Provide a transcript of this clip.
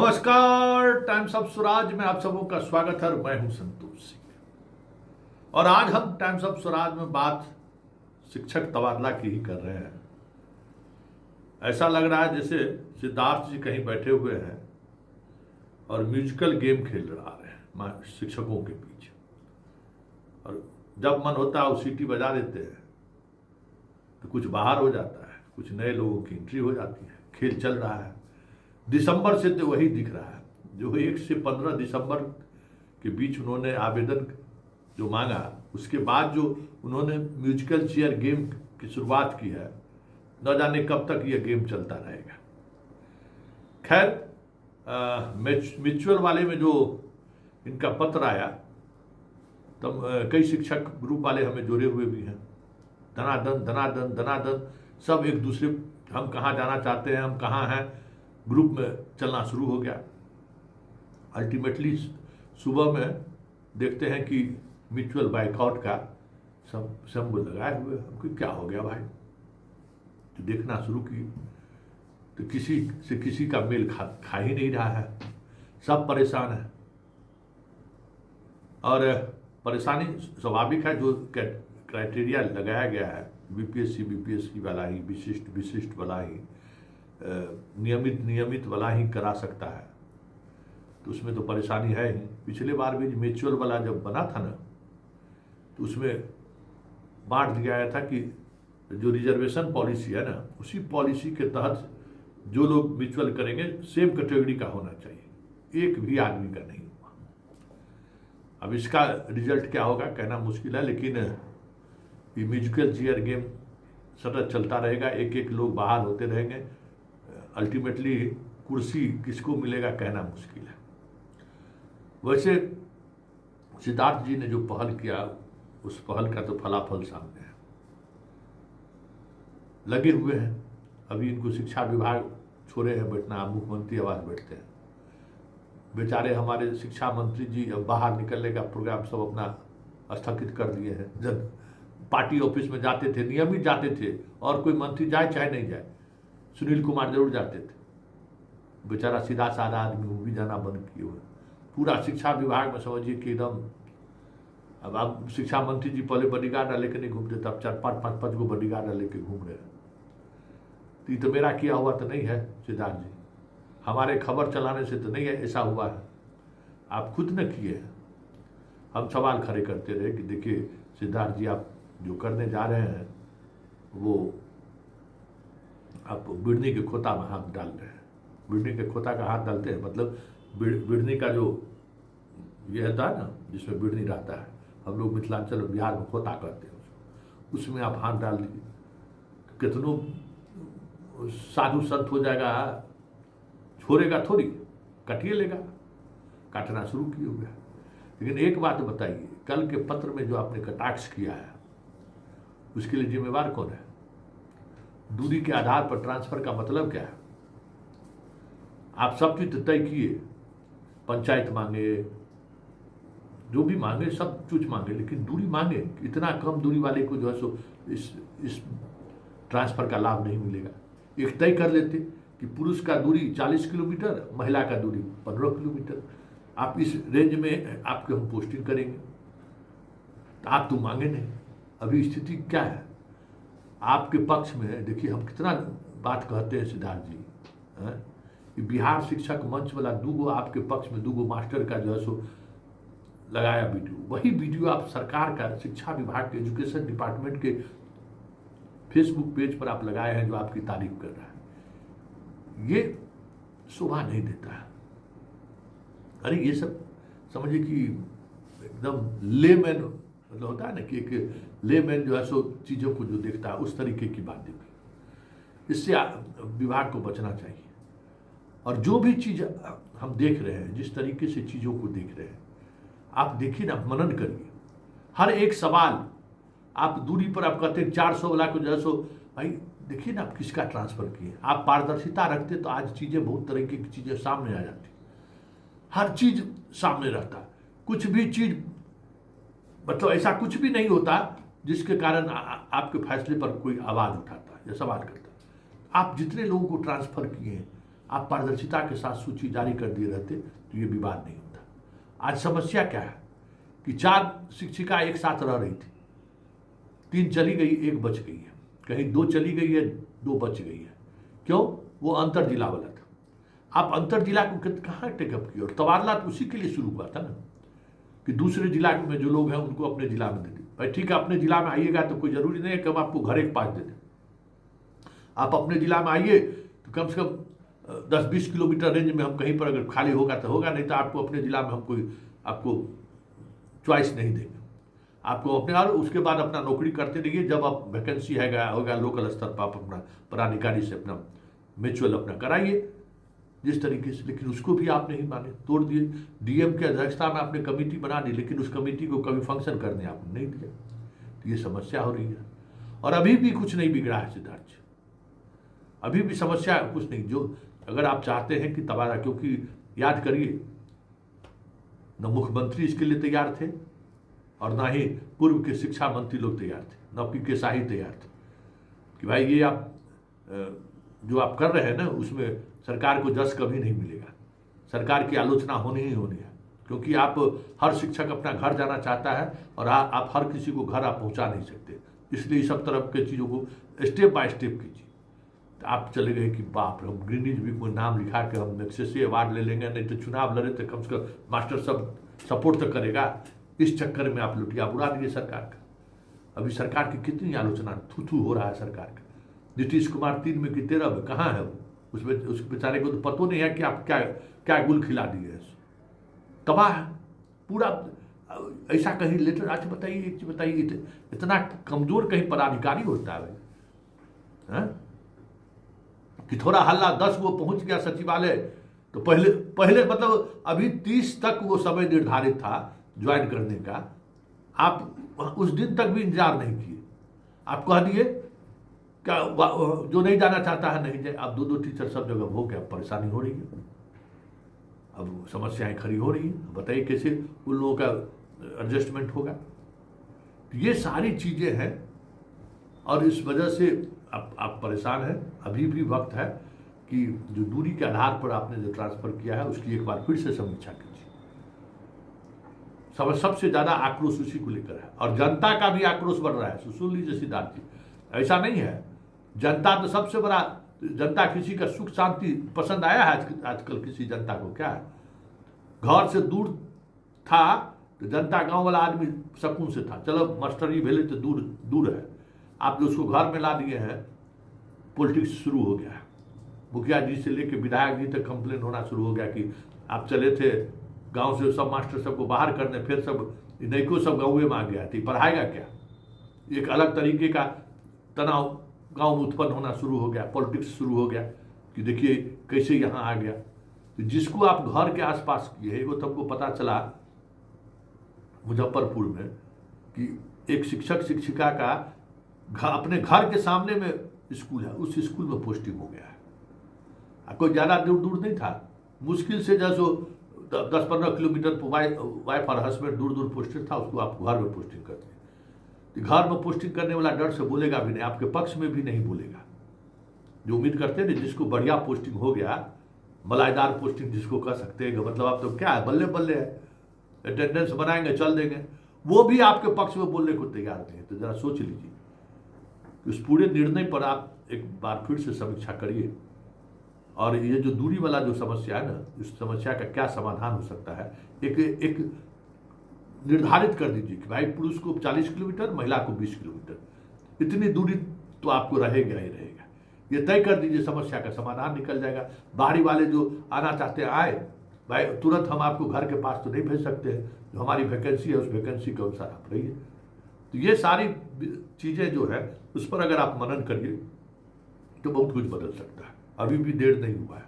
नमस्कार, times of Swaraj में आप सबों का स्वागत है। मैं हूं संतोष सिंह और आज हम टाइम्स ऑफ स्वराज में बात शिक्षक तबादला की ही कर रहे हैं। ऐसा लग रहा है जैसे सिद्धार्थ जी कहीं बैठे हुए हैं और म्यूजिकल गेम खेल रहे हैं शिक्षकों के बीच, और जब मन होता है वो सीटी बजा देते हैं तो कुछ बाहर हो जाता है, कुछ नए लोगों की एंट्री हो जाती है। खेल चल रहा है। दिसंबर से तो वही दिख रहा है जो 1 से 15 दिसंबर के बीच उन्होंने आवेदन जो मांगा, उसके बाद जो उन्होंने म्यूजिकल चेयर गेम की शुरुआत की है, न जाने कब तक यह गेम चलता रहेगा। खैर, म्यूचुअल वाले में जो इनका पत्र आया तब कई शिक्षक ग्रुप वाले हमें जुड़े हुए भी हैं। धनाधन धनाधन धनाधन सब एक दूसरे, हम कहाँ जाना चाहते हैं, हम कहाँ हैं, ग्रुप में चलना शुरू हो गया। अल्टीमेटली सुबह में देखते हैं कि म्यूचुअल बाइकआउट का सब लगाए हुए। हमको क्या हो गया भाई, तो देखना शुरू की तो किसी से किसी का मेल खा ही नहीं रहा है। सब परेशान है और परेशानी स्वाभाविक है। जो क्राइटेरिया लगाया गया है, बीपीएससी वाला ही, विशिष्ट वाला ही, नियमित वाला ही करा सकता है, तो उसमें तो परेशानी है ही। पिछले बार भी म्यूचुअल वाला जब बना था ना, तो उसमें बांट दिया गया था कि जो रिजर्वेशन पॉलिसी है ना, उसी पॉलिसी के तहत जो लोग म्यूचुअल करेंगे सेम कैटेगरी का होना चाहिए, एक भी आदमी का नहीं हुआ। अब इसका रिजल्ट क्या होगा कहना मुश्किल है, लेकिन ये म्यूजिकल चेयर गेम सतत चलता रहेगा। एक लोग बाहर होते रहेंगे। अल्टीमेटली कुर्सी किसको मिलेगा कहना मुश्किल है। वैसे सिद्धार्थ जी ने जो पहल किया, उस पहल का तो फलाफल सामने है। लगे हुए हैं। अभी इनको शिक्षा विभाग छोड़े हैं बैठना, मुख्यमंत्री आवास बैठते हैं। बेचारे हमारे शिक्षा मंत्री जी अब बाहर निकलने का प्रोग्राम सब अपना स्थगित कर दिए हैं। जब पार्टी ऑफिस में जाते थे, नियमित जाते थे, और कोई मंत्री जाए चाहे नहीं जाए, सुनील कुमार जरूर जाते थे। बेचारा सीधा साधा आदमी, वो भी जाना बंद किए हुए। पूरा शिक्षा विभाग में समझिए कि एकदम, अब आप शिक्षा मंत्री जी पहले बॉडीगार्ड लेकर नहीं घूमते, तब 4-5 गो बॉडीगार्ड लेके घूम रहे हैं। तो ये तो मेरा किया हुआ तो नहीं है सिद्धार्थ जी, हमारे खबर चलाने से तो नहीं है ऐसा हुआ है, आप खुद न किए हैं। हम सवाल खड़े करते रहे कि देखिए सिद्धार्थ जी, आप जो करने जा रहे हैं वो आप बिड़नी के खोता में हाथ डाल रहे हैं। बिड़नी के खोता का हाथ डालते हैं मतलब बिड़नी का जो ये होता है ना, जिसमें बिड़नी रहता है, हम लोग मिथिलांचल और बिहार में खोता करते हैं, उसमें आप हाथ डाल दीजिए। कितनों साधु संत हो जाएगा, छोड़ेगा थोड़ी, काटिए लेगा। काटना शुरू किए हुए हैं। लेकिन एक बात बताइए, कल के पत्र में जो आपने कटाक्ष किया है, उसके लिए जिम्मेवार कौन है? दूरी के आधार पर ट्रांसफर का मतलब क्या है? आप सब चीज तय किए, पंचायत मांगे, जो भी मांगे सब कुछ मांगे, लेकिन दूरी मांगे। इतना कम दूरी वाले को जो है सो इस ट्रांसफर का लाभ नहीं मिलेगा। एक तय कर लेते कि पुरुष का दूरी 40 किलोमीटर, महिला का दूरी 15 किलोमीटर, आप इस रेंज में आपके हम पोस्टिंग करेंगे। तो आप तो मांगे नहीं। अभी स्थिति क्या है आपके पक्ष में? देखिए हम कितना बात कहते हैं सिद्धार्थ जी, कि बिहार शिक्षक मंच वाला 2 आपके पक्ष में 2 मास्टर का जो है सो लगाया वीडियो, वही वीडियो आप सरकार का शिक्षा विभाग के एजुकेशन डिपार्टमेंट के फेसबुक पेज पर आप लगाए हैं, जो आपकी तारीफ कर रहा है। ये शोभा नहीं देता है। अरे ये सब समझिए कि एकदम लेमैन मतलब होता है ना, कि एक लेमैन जो है सो चीज़ों को जो देखता है, उस तरीके की बात देखी। इससे विभाग को बचना चाहिए। और जो भी चीज़ हम देख रहे हैं, जिस तरीके से चीज़ों को देख रहे हैं, आप देखिए ना, मनन करिए। हर एक सवाल आप दूरी पर आप कहते हैं 400 वाला को जो है सो, भाई देखिए ना आप किसका ट्रांसफर किए। आप पारदर्शिता रखते तो आज चीज़ें बहुत तरीके की चीज़ें सामने आ जाती। हर चीज़ सामने रहता, कुछ भी चीज़ मतलब ऐसा कुछ भी नहीं होता जिसके कारण आपके फैसले पर कोई आवाज़ उठाता या सवाल करता। आप जितने लोगों को ट्रांसफ़र किए हैं, आप पारदर्शिता के साथ सूची जारी कर दिए रहते तो ये विवाद नहीं होता। आज समस्या क्या है कि 4 शिक्षिका एक साथ रह रही थी, 3 चली गई, 1 बच गई है, कहीं 2 चली गई है, 2 बच गई है। क्यों? वो अंतर जिला वाला था। आप अंतर जिला को कहाँ टेकअप किए? और तबादला तो उसी के लिए शुरू हुआ था ना कि दूसरे जिला में जो लोग हैं उनको अपने जिला में दे दें। भाई ठीक है, अपने जिला में आइएगा तो कोई जरूरी नहीं है कि हम आपको घर एक पास दे दें। आप अपने जिला में आइए तो कम से कम 10-20 किलोमीटर रेंज में हम कहीं पर अगर खाली होगा तो होगा, नहीं तो आपको अपने जिला में हम कोई आपको चॉइस नहीं देंगे। आपको अपने और उसके बाद अपना नौकरी करते रहिए। जब आप वैकेंसी है होगा लोकल स्तर पर, आप अपना पदाधिकारी से अपना म्यूचुअल अपना कराइए जिस तरीके से। लेकिन उसको भी आप नहीं माने, तोड़ दिए। डीएम की अध्यक्षता में आपने कमेटी बना दी, लेकिन उस कमेटी को कभी फंक्शन करने आपने नहीं दिया। तो ये समस्या हो रही है और अभी भी कुछ नहीं बिगड़ा है सिद्धार्थ जी, अभी भी समस्या कुछ नहीं। जो अगर आप चाहते हैं कि तबादला, क्योंकि याद करिए न मुख्यमंत्री इसके लिए तैयार थे और ना ही पूर्व के शिक्षा मंत्री लोग तैयार थे, न पी के शाही तैयार थे कि भाई ये आप जो आप कर रहे हैं ना उसमें सरकार को जस कभी नहीं मिलेगा, सरकार की आलोचना होनी ही होनी है। क्योंकि आप हर शिक्षक अपना घर जाना चाहता है और आप हर किसी को घर आप पहुंचा नहीं सकते, इसलिए सब तरफ के चीज़ों को स्टेप बाय स्टेप कीजिए। तो आप चले गए कि बाप रे, हम ग्रीनिज भी कोई नाम लिखा के हम एक्सेसी अवार्ड ले लेंगे, नहीं तो चुनाव लड़े तो कम से कम मास्टर सब सपोर्ट तो करेगा। इस चक्कर में आप लुटिया बुरा दिए सरकार का। अभी सरकार की कितनी आलोचना थू हो रहा है सरकार का। नीतीश कुमार 3 में कि 13 में कहाँ है वो? उसमें उस बेचारे को तो पता नहीं है कि आप क्या क्या गुल खिला दिए है। तबाह है पूरा। ऐसा कहीं लेटर आज बताइए, एक चीज बताइए, इतना कमजोर कहीं पदाधिकारी होता है भाई कि थोड़ा हल्ला 10 वो पहुंच गया सचिवालय तो पहले मतलब अभी 30 तक वो समय निर्धारित था ज्वाइन करने का, आप उस दिन तक भी इंतजार नहीं किए। आप कह दिए क्या जो नहीं जाना चाहता है नहीं जाए। अब 2 टीचर सब जगह हो गया, परेशानी हो रही है, अब समस्याएं खड़ी हो रही हैं। बताइए कैसे उन लोगों का एडजस्टमेंट होगा। ये सारी चीजें हैं और इस वजह से आप परेशान हैं। अभी भी वक्त है कि जो दूरी के आधार पर आपने जो ट्रांसफर किया है उसकी एक बार फिर से समीक्षा कीजिए। सबसे ज्यादा आक्रोश उसी को लेकर है और जनता का भी आक्रोश बढ़ रहा है। सुन लीजिए सिद्धार्थ जी, ऐसा नहीं है, जनता तो सबसे बड़ा, जनता किसी का सुख शांति पसंद आया है आजकल किसी जनता को? क्या है, घर से दूर था तो जनता गांव वाला आदमी सुकून से था, चलो मास्टरी भेले तो दूर है। आप जो उसको घर में ला दिए हैं, पॉलिटिक्स शुरू हो गया है। मुखिया जी से लेकर विधायक जी तक कंप्लेन होना शुरू हो गया कि आप चले थे गांव से सब मास्टर सबको बाहर करने, फिर सब नईको सब गाँव में आ गया थी, पढ़ाएगा क्या? एक अलग तरीके का तनाव गांव में उत्पन्न होना शुरू हो गया, पॉलिटिक्स शुरू हो गया कि देखिए कैसे यहाँ आ गया। तो जिसको आप घर के आसपास किए है, वो तुमको पता चला मुजफ्फरपुर में कि एक शिक्षक शिक्षिका का अपने घर के सामने में स्कूल है, उस स्कूल में पोस्टिंग हो गया है। कोई ज़्यादा दूर नहीं था, मुश्किल से जैसो 10-15 किलोमीटर वाइफ और हस्बैंड दूर पोस्टिंग था, उसको आप घर में पोस्टिंग कर दिए। घर में पोस्टिंग करने वाला डर से बोलेगा भी नहीं, आपके पक्ष में भी नहीं बोलेगा। जो उम्मीद करते हैं जिसको बढ़िया पोस्टिंग हो गया, मलाईदार पोस्टिंग जिसको कह सकते हैं, मतलब आप तो क्या है बल्ले बल्ले है, अटेंडेंस बनाएंगे चल देंगे, वो भी आपके पक्ष में बोलने को तैयार नहीं है। तो जरा सोच लीजिए, उस पूरे निर्णय पर आप एक बार फिर से समीक्षा करिए और ये जो दूरी वाला जो समस्या है ना, इस समस्या का क्या समाधान हो सकता है, एक निर्धारित कर दीजिए कि भाई पुरुष को 40 किलोमीटर, महिला को 20 किलोमीटर, इतनी दूरी तो आपको रहेगा ही रहेगा। ये तय कर दीजिए, समस्या का समाधान निकल जाएगा। बाहरी वाले जो आना चाहते हैं आए, भाई तुरंत हम आपको घर के पास तो नहीं भेज सकते हैं, जो हमारी वैकेंसी है उस वैकेंसी के अनुसार आप रहिए। तो ये सारी चीज़ें जो है उस पर अगर आप मनन करिए तो बहुत कुछ बदल सकता है। अभी भी देर नहीं हुआ है।